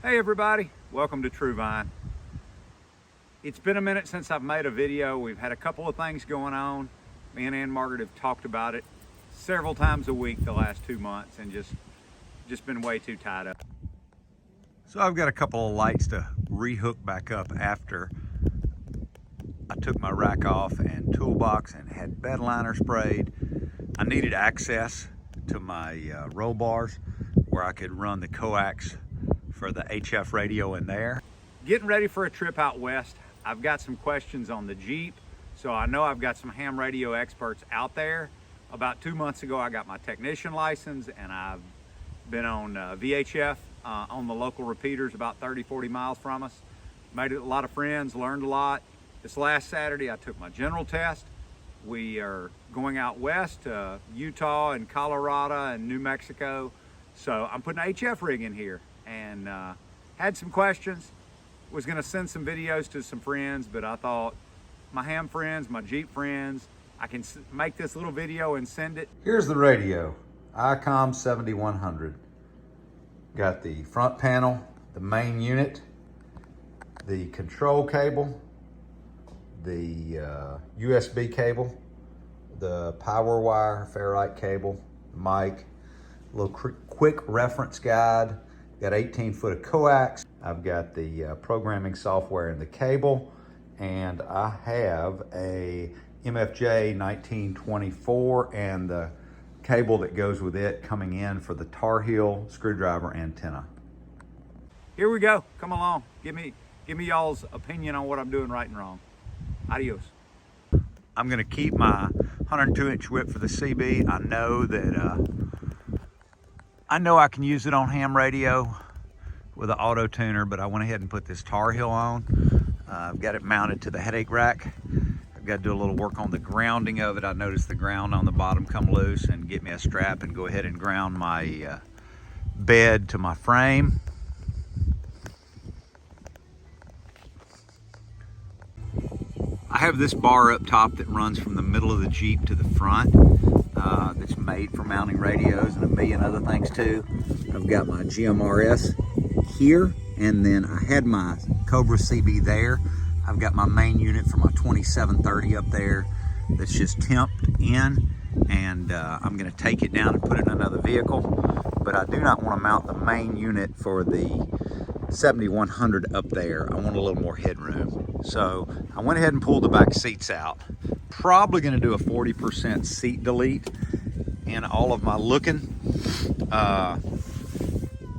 Hey everybody, welcome to True Vine. It's been a minute since I've made a video. We've had a couple of things going on. Me and Ann Margaret have talked about it several times a week the last 2 months and just been way too tied up. So I've got a couple of lights to rehook back up after I took my rack off and toolbox and had bed liner sprayed. I needed access to my roll bars where I could run the coax for the HF radio in there. Getting ready for a trip out west. I've got some questions on the Jeep, so I know I've got some ham radio experts out there. About 2 months ago, I got my technician license and I've been on VHF on the local repeaters about 30-40 miles from us. Made a lot of friends, learned a lot. This last Saturday, I took my general test. We are going out west to Utah and Colorado and New Mexico. So I'm putting an HF rig in here and had some questions. Was gonna send some videos to some friends, but I thought my ham friends, my Jeep friends, I can make this little video and send it. Here's the radio, ICOM 7100. Got the front panel, the main unit, the control cable, the USB cable, the power wire, ferrite cable, the mic, a little quick reference guide. Got 18 foot of coax. I've got the programming software and the cable, and I have a MFJ 1924 and the cable that goes with it coming in for the Tarheeel screwdriver antenna. Here we go, come along. Give me y'all's opinion on what I'm doing right and wrong. Adios. I'm gonna keep my 102-inch whip for the CB. I know that I can use it on ham radio with an auto tuner, but I went ahead and put this Tarheeel on. I've got it mounted to the headache rack. I've got to do a little work on the grounding of it. I noticed the ground on the bottom come loose, and get me a strap and go ahead and ground my bed to my frame. I have this bar up top that runs from the middle of the Jeep to the front. That's made for mounting radios and a million other things too. I've got my GMRS here, and then I had my Cobra CB there. I've got my main unit for my 2730 up there that's just temped in, and I'm gonna take it down and put it in another vehicle, but I do not want to mount the main unit for the 7100 up there. I want a little more headroom. So I went ahead and pulled the back seats out. Probably gonna do a 40% seat delete in all of my looking.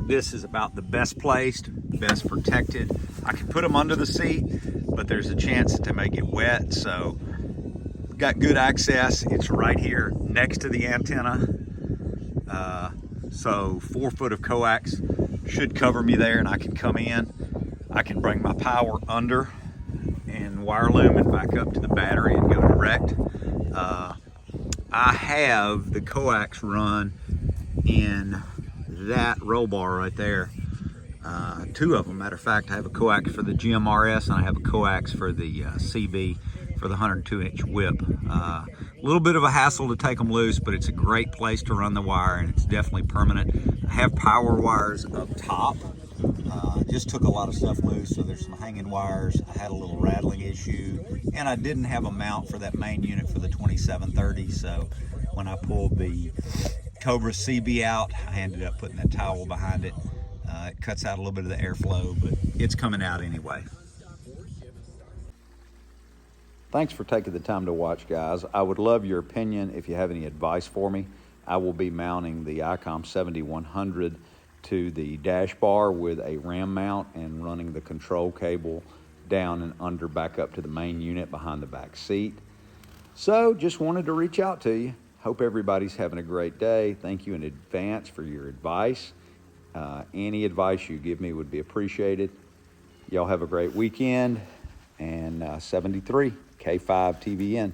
This is about the best placed, best protected. I can put them under the seat, but there's a chance that they may get wet. So got good access. It's right here next to the antenna. So 4 foot of coax should cover me there, and I can come in. I can bring my power under and wire loom it back up to the battery and go direct. I have the coax run in that roll bar right there. 2 of them. Matter of fact, I have a coax for the GMRS and I have a coax for the CB for the 102-inch whip. A little bit of a hassle to take them loose, but it's a great place to run the wire, and it's definitely permanent. I have power wires up top. Just took a lot of stuff loose, so there's some hanging wires. I had a little rattling issue, and I didn't have a mount for that main unit for the 2730, so when I pulled the Cobra CB out, I ended up putting that towel behind it. It cuts out a little bit of the airflow, but it's coming out anyway. Thanks for taking the time to watch, guys. I would love your opinion if you have any advice for me. I will be mounting the ICOM 7100 to the dash bar with a ram mount and running the control cable down and under back up to the main unit behind the back seat. So just wanted to reach out to you. Hope everybody's having a great day. Thank you in advance for your advice. Any advice you give me would be appreciated. Y'all have a great weekend, and 73 K5 TVN.